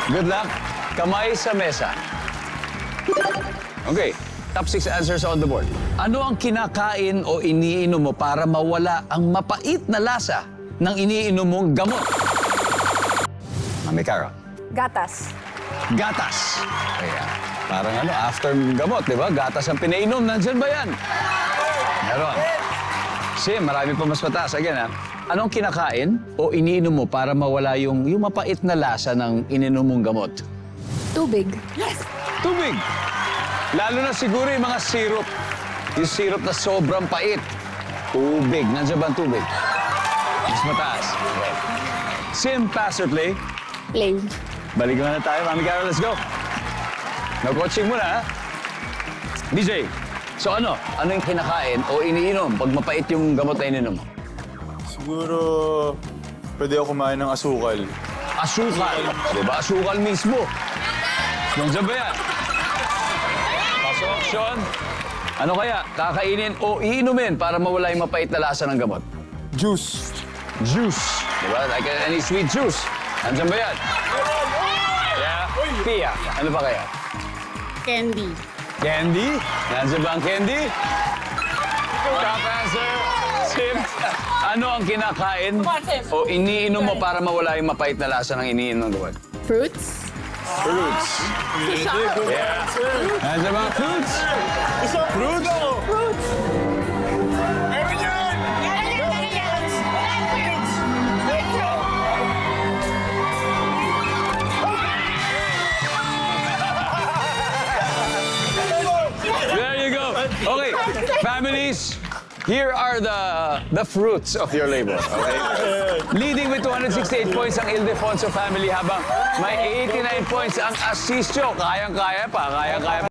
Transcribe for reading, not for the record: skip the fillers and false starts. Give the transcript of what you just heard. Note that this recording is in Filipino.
Good luck. Kamay sa mesa. Okay. Top 6 answers on the board. Ano ang kinakain o iniinom mo para mawala ang mapait na lasa ng iniinom mong gamot? Mami Cara. Gatas. Gatas. Kaya, parang after gamot, di ba? Gatas ang pinainom. Nandyan ba yan? Meron. Sim, marami pa mas mataas. Again, anong kinakain o iniinom mo para mawala yung mapait na lasa ng ininom mong gamot? Tubig. Tubig. Lalo na siguro yung mga syrup. Yung syrup na sobrang pait. Tubig. Nandiyan ba ang tubig? Mas mataas. Okay. Sim, pass or play? Play. Balikan na tayo. Mami Carol, let's go. No coaching muna, ha? DJ, so ano? Ano yung kinakain o iniinom pag mapait yung gamot na ininom mo? Siguro, pwede ako kumain ng asukal. Asukal. Diba? Asukal mismo. Nandiyan ba yan? Pasok, Sean. Ano kaya? Kakainin o iinumin para mawala yung mapait na lasa ng gamot? Juice. Juice. Diba? Like any sweet juice. Nandiyan ba yan? Yeah. Pia. Ano pa kaya? Candy. Candy? Nandiyan ba ang candy? Top answer. Sim. Ano ang kinakain o iniinom mo para mawala yung mapait na lasa ng iniinom ng gamot? Fruits. Fruits. Yeah. Nandiyan ba ang fruits? Fruits? There you go. Okay, families, here are the fruits of your labor, okay? Leading with 268 points ang Ildefonso family habang may 89 points ang Asisio. Kayang-kaya pa